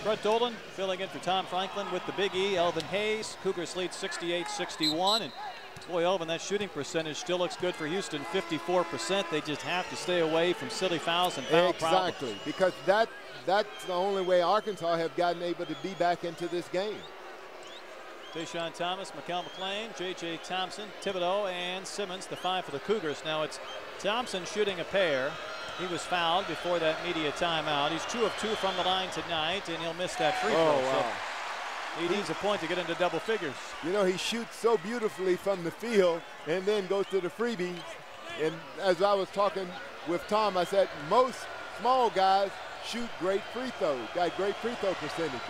Brett Dolan filling in for Tom Franklin with the Big E. Elvin Hayes. Cougars lead 68-61. And boy, Elvin, that shooting percentage still looks good for Houston, 54%. They just have to stay away from silly fouls and foul problems. Exactly, because that's the only way Arkansas have gotten able to be back into this game. Tayshaun Thomas, Mikel McLean, J.J. Thompson, Thibodeau, and Simmons, the 5 for the Cougars. Now it's Thompson shooting a pair. He was fouled before that media timeout. He's 2 of 2 from the line tonight, and he'll miss that free throw. Oh, wow. So he needs a point to get into double figures. You know, he shoots so beautifully from the field and then goes to the freebies. And as I was talking with Tom, I said most small guys shoot great free throws, got great free throw percentages.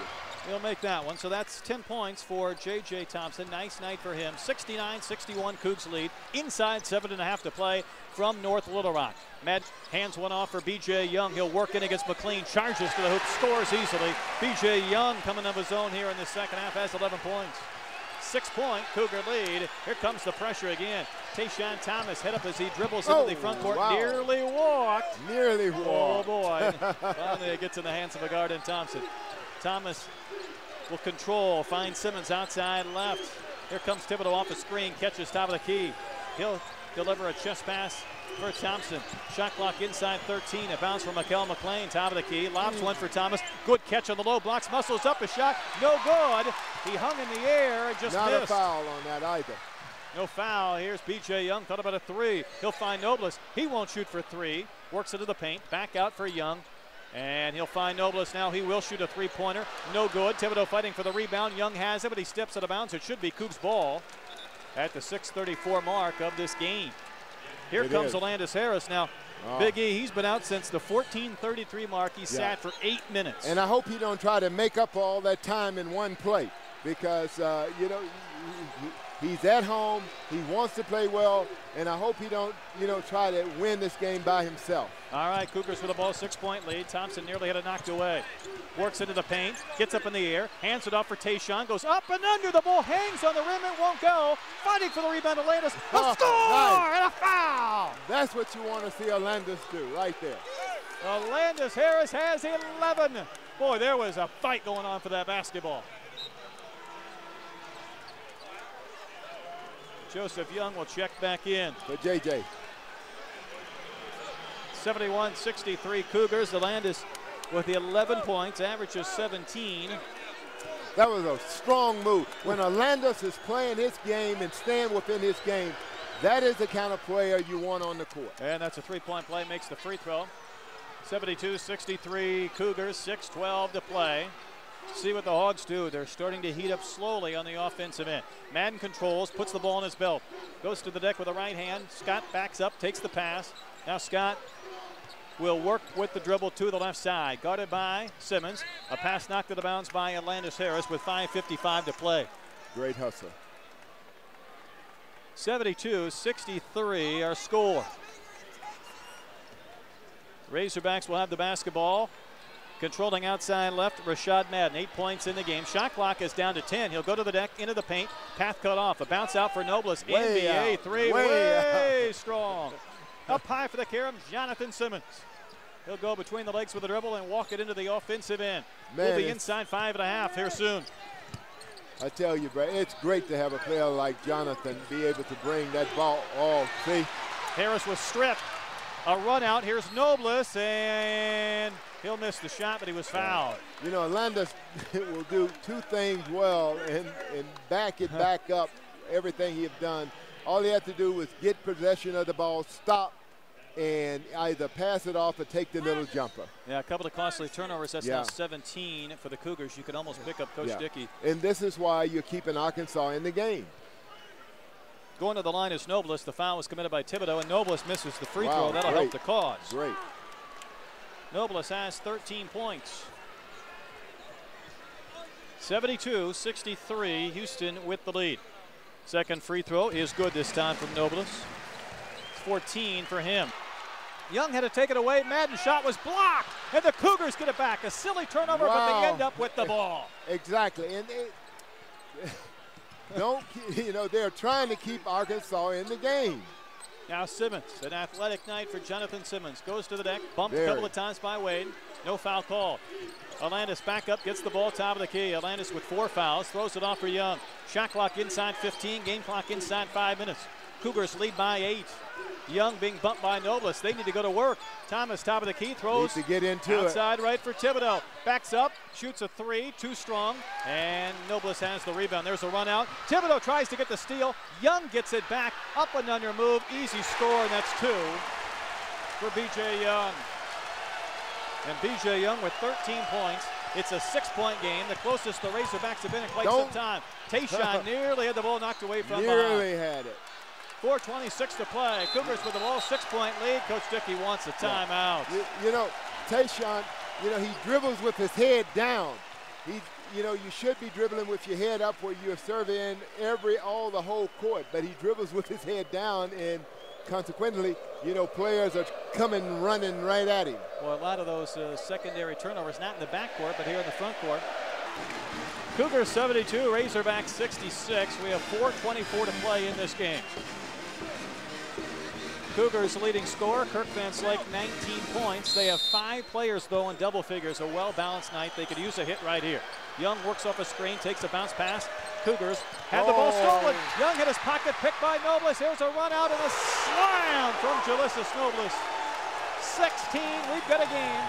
He'll make that one. So that's 10 points for J.J. Thompson. Nice night for him. 69-61 Cougs lead. Inside 7.5 to play from North Little Rock. Madden hands one off for B.J. Young. He'll work in against McLean. Charges to the hoop. Scores easily. B.J. Young coming of his own here in the second half. Has 11 points. 6-point Cougar lead. Here comes the pressure again. Tayshaun Thomas head up as he dribbles into the front court. Wow. Nearly walked. Nearly walked. Oh, boy. Finally it gets in the hands of a guard in Thompson. Thomas will control, find Simmons outside left. Here comes Thibodeau off a screen, catches top of the key. He'll deliver a chest pass for Thompson. Shot clock inside 13. A bounce from Mikel McLean, top of the key. Lobs one for Thomas. Good catch on the low, blocks, muscles up a shot. No good. He hung in the air and just Not missed. a foul on that either. No foul. Here's B.J. Young, thought about a 3. He'll find Nobles. He won't shoot for 3. Works into the paint, back out for Young. And he'll find Nobles now. He will shoot a 3-pointer. No good. Thibodeau fighting for the rebound. Young has it, but he steps out of bounds. It should be Cougs ball at the 6:34 mark of this game. Here comes Alandis Harris. Now, Big E, he's been out since the 14:33 mark. He sat for 8 minutes. And I hope he don't try to make up all that time in one play because, you know, he's at home. He wants to play well. And I hope he don't, you know, try to win this game by himself. All right, Cougars with the ball, 6-point lead. Thompson nearly had it knocked away. Works into the paint, gets up in the air, hands it off for Tayshaun, goes up and under. The ball hangs on the rim, it won't go. Fighting for the rebound, Alandis. A score and a foul. That's what you want to see Alandis do right there. Alandis Harris has 11. Boy, there was a fight going on for that basketball. Joseph Young will check back in. For JJ. 71-63 Cougars. Alandis with the 11 points, averages 17. That was a strong move. When Alandis is playing his game and staying within his game, that is the kind of player you want on the court. And that's a 3-point play, makes the free throw. 72-63 Cougars, 6:12 to play. See what the Hogs do. They're starting to heat up slowly on the offensive end. Madden controls, puts the ball in his belt. Goes to the deck with the right hand. Scott backs up, takes the pass. Now Scott will work with the dribble to the left side. Guarded by Simmons. A pass knocked out of bounds by Alandis Harris with 5:55 to play. Great hustle. 72-63 our score. Razorbacks will have the basketball. Controlling outside left, Rashad Madden, 8 points in the game. Shot clock is down to 10. He'll go to the deck, into the paint. Path cut off. A bounce out for Nobles. NBA three, way strong. Up high for the Caribs, Jonathan Simmons. He'll go between the legs with the dribble and walk it into the offensive end. We'll be inside 5.5 here soon. I tell you, Brad, it's great to have a player like Jonathan be able to bring that ball. Oh, see? Harris was stripped. A run out. Here's Nobles, and he'll miss the shot, but he was fouled. You know, Alandis will do 2 things well and back it back up, everything he's done. All he had to do was get possession of the ball, stop, and either pass it off or take the little jumper. Yeah, a couple of costly turnovers. That's now 17 for the Cougars. You can almost pick up Coach Dickey. And this is why you're keeping Arkansas in the game. Going to the line is Nobles. The foul was committed by Thibodeau, and Nobles misses the free throw. That'll help the cause. Great. Nobles has 13 points. 72-63, Houston with the lead. Second free throw is good this time from Nobles. 14 for him. Young had to take it away. Madden's shot was blocked, and the Cougars get it back. A silly turnover, but they end up with the ball. Exactly. And you know, they're trying to keep Arkansas in the game. Now Simmons, an athletic night for Jonathan Simmons. Goes to the deck, bumped a couple of times by Wade. No foul call. Atlantis back up, gets the ball top of the key. Atlantis with 4 fouls, throws it off for Young. Shot clock inside 15, game clock inside 5 minutes. Cougars lead by 8. Young being bumped by Nobles. They need to go to work. Thomas, top of the key, throws need to get into outside right for Thibodeau. Backs up, shoots a 3, too strong, and Nobles has the rebound. There's a run out. Thibodeau tries to get the steal. Young gets it back, up and under move, easy score, and that's 2 for B.J. Young. And B.J. Young with 13 points. It's a 6-point game, the closest the Razorbacks have been in quite some time. Tayshaun nearly had the ball knocked away from Nearly had it. 4:26 to play. Cougars with the ball, 6-point lead. Coach Dickey wants a timeout. You know, Tayshaun, you know, he dribbles with his head down. You know, you should be dribbling with your head up where you're serving all the whole court, but he dribbles with his head down, and consequently, you know, players are coming running right at him. Well, a lot of those secondary turnovers, not in the backcourt, but here in the front court. Cougars 72, Razorbacks 66. We have 4:24 to play in this game. Cougars leading scorer, Kirk Van Slyke, 19 points. They have 5 players, though, in double figures. A well-balanced night. They could use a hit right here. Young works off a screen, takes a bounce pass. Cougars had the ball stolen. Young hit his pocket, picked by Nobles. Here's a run out and a slam from Jalissa Nobles. 16, we've got a game.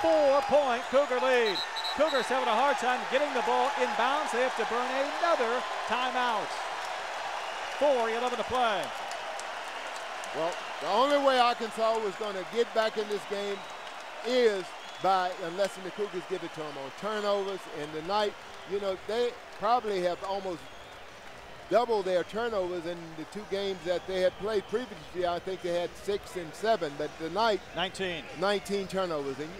4-point Cougar lead. Cougars having a hard time getting the ball inbounds. They have to burn another timeout. 4:11 to play. Well, the only way Arkansas was going to get back in this game is by, unless the Cougars give it to them on turnovers. And tonight, you know, they probably have almost double their turnovers in the 2 games that they had played previously. I think they had 6 and 7, but tonight 19 turnovers, and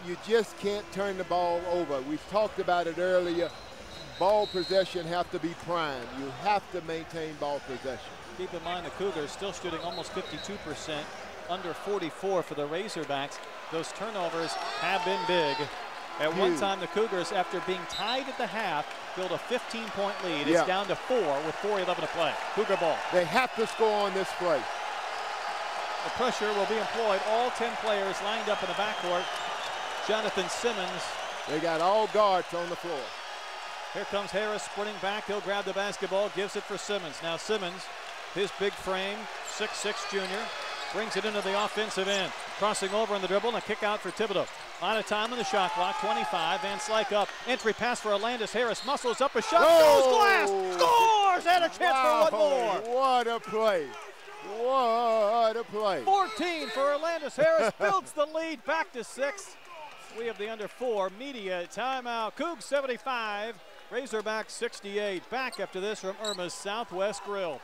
you just can't turn the ball over. We've talked about it earlier. Ball possession have to be prime. You have to maintain ball possession. Keep in mind the Cougars still shooting almost 52%, under 44 for the Razorbacks. Those turnovers have been big. At one time, the Cougars, after being tied at the half, built a 15-point lead. It's down to 4 with 4:11 to play. Cougar ball. They have to score on this play. The pressure will be employed. All 10 players lined up in the backcourt. Jonathan Simmons. They got all guards on the floor. Here comes Harris sprinting back. He'll grab the basketball, gives it for Simmons. Now Simmons, his big frame, 6'6" junior, brings it into the offensive end. Crossing over on the dribble and a kick out for Thibodeau. Out of time on the shot clock, 25. Van Slyke up. Entry pass for Atlantis. Harris muscles up a shot. Goes glass. Scores! And a chance for one more. What a play. What a play. 14 for Atlantis. Harris builds the lead back to 6. We have the under 4 media timeout. Cougs 75. Razorbacks 68. Back after this from Irma's Southwest Grill.